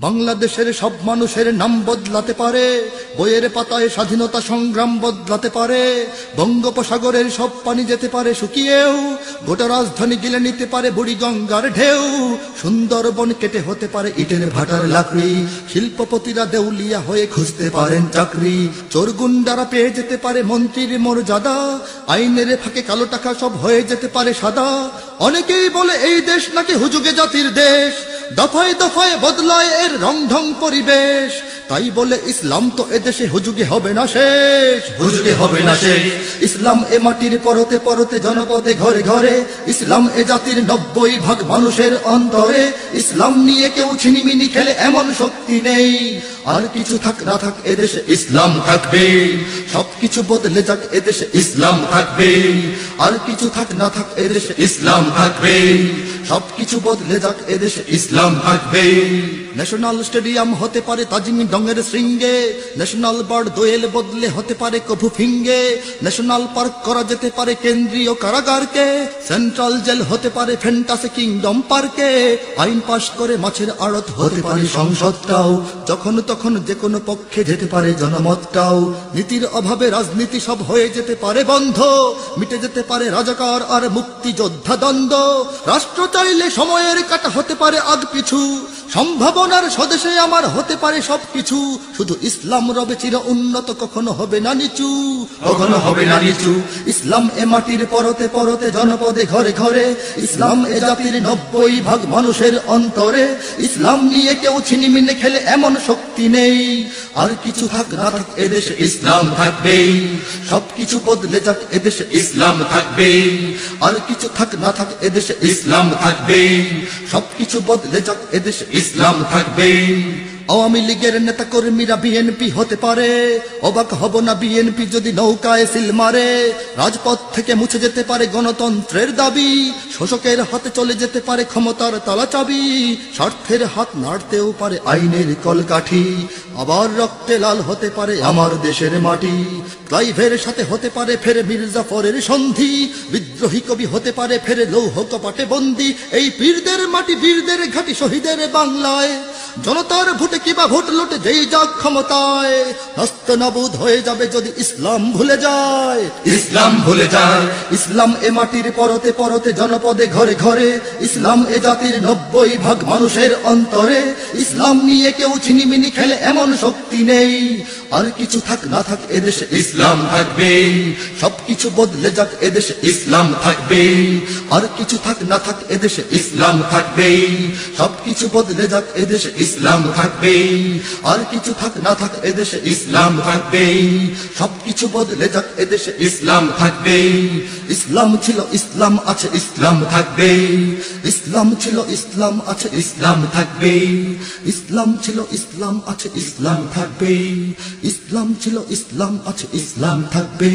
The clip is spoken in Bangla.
বাংলাদেশের সব মানুষের নাম বদলাতে পারে, বইয়ের পাতায় স্বাধীনতা সংগ্রাম বদলাতে পারে, বঙ্গোপসাগরের সব পানি যেতে পারে শুকিয়েও, গোটা রাজধানী গিলে নিতে পারে বুড়ি গঙ্গার ঢেউ, সুন্দরবন কেটে হতে পারে ইটের ভাটার লাকড়ি, শিল্পপতিরা দেউলিয়া হয়ে খুঁজতে পারেন চাকরি, চোর গুন্ডারা পেয়ে যেতে পারে মন্ত্রীর মর্যাদা, আইনের ফাঁকে কালো টাকা সব হয়ে যেতে পারে সাদা। অনেকেই বলে এই দেশ নাকি হুজুগে জাতির দেশ, দফায় দফায় বদলায় এর রং ঢং পরিবেশ, তাই বলে ইসলাম তো এদেশে হুজুগে হবে না শেষ, হুজুগে হবে না শেষ। ইসলাম এ মাটির পরতে পরতে জনপদে ঘরে ঘরে, ইসলাম এ জাতির 90% মানুষের অন্তরে, ইসলাম নিয়ে কেউ ছিনিমিনি খেলে এমন শক্তি নেই, আর কিছু থাক না থাক এদেশে ইসলাম থাকবে, সবকিছু বদলে যাক এদেশে ইসলাম থাকবে, আর কিছু থাক না থাক এদেশে ইসলাম থাকবে, সবকিছু বদলে যাক এদেশে ইসলাম থাকবে। ন্যাশনাল স্টেডিয়াম হতে পারে তাজিং ডঙের শৃঙ্গে, ন্যাশনাল বার্ড দোয়েল বদলে হতে পারে কভু ফিঙ্গে, ন্যাশনাল পার্ক করা যেতে পারে কেন্দ্রীয় কারাগারকে, সেন্ট্রাল জেল হতে পারে ফ্যান্টাসি কিংডম পার্কে, আইন পাশ করে মাছের আড়ত হতে পারে সংসদটাও, যখন তখন যে কোনো পক্ষে যেতে পারে জনমতটাও, নীতির অভাবে রাজনীতি সব হয়ে যেতে পারে বন্ধ, মিটে যেতে পারে রাজাকার আর মুক্তিযোদ্ধা দ্বন্দ্ব, রাষ্ট্র চাইলে সময়ের কাটা হতে পারে আগ পিছু, সম্ভাবনার স্বদেশে আমার হতে পারে সবকিছু, শুধু ইসলাম রবে চির উন্নত, কখনো হবে না নিচু, কখনো হবে না নিচু। ইসলাম এ মাটির পরতে পরতে জনপদে ঘরে ঘরে, ইসলাম এ জাতির 90% মানুষের অন্তরে, ইসলাম নিয়ে কেউ ছিনিমিনি খেলে এমন শক্তি নেই, আর কিছু থাক না থাক এদেশে ইসলাম থাকবে, সবকিছু বদলে যাক এদেশে ইসলাম থাকবে, আর কিছু থাক না থাক এদেশে ইসলাম থাকবে, সবকিছু বদলে যাক এদেশে ইসলাম থাকবে। আওয়ামী লীগের নেতা কর্মীরা বিএনপি হতে পারে, অবাক হব না বিএনপি যদি নৌকায় সিল মারে, রাজপথ থেকে মুছে যেতে পারে গণতন্ত্রের দাবি, শোষকের হাতে চলে যেতে পারে ক্ষমতার তালা চাবি, স্বার্থের হাত নাড়তেও পারে আইনের কলকাঠি, আবার রক্তে লাল হতে পারে আমার দেশের মাটি, ক্লাইভের সাথে হতে পারে ফের মির্জাফরের সন্ধি, বিদ্রোহী কবি হতে পারে ফের লৌহ কপাটে বন্দি, এই পীরদের মাটি বীরদের ঘাটি শহীদের বাংলায়, জনতার ভোটে কিবা ভোট লুটে যেই যাক ক্ষমতায়, নাস্তানাবুদ হয়ে যাবে যদি ইসলাম ভুলে যায়, ইসলাম ভুলে যায়। ইসলাম এ মাটির পরতে পরতে জনপদে ঘরে ঘরে, ইসলাম এ জাতির 90% মানুষের অন্তরে, ইসলাম নিয়ে কেউ ছিনিমিনি খেলে এমন শক্তি নেই, আর কিছু থাক না থাক এদেশে ইসলাম থাকবে, সবকিছু বদলে যাক এদেশে ইসলাম থাকবে, আর কিছু থাক না থাক এদেশে ইসলাম থাকবে, সবকিছু বদলে যাক এদেশে ইসলাম থাকবে, আর কিছু থাক না থাক এদেশে ইসলাম থাকবে, সবকিছু বদলে যাক এদেশে ইসলাম থাকবে। ইসলাম ছিল ইসলাম আছে ইসলাম থাকবে, ইসলাম ছিল ইসলাম আছে ইসলাম থাকবে, ইসলাম ছিল ইসলাম আছে ইসলাম থাকবে, ইসলাম ছিল ইসলাম আছে ইসলাম থাকবে।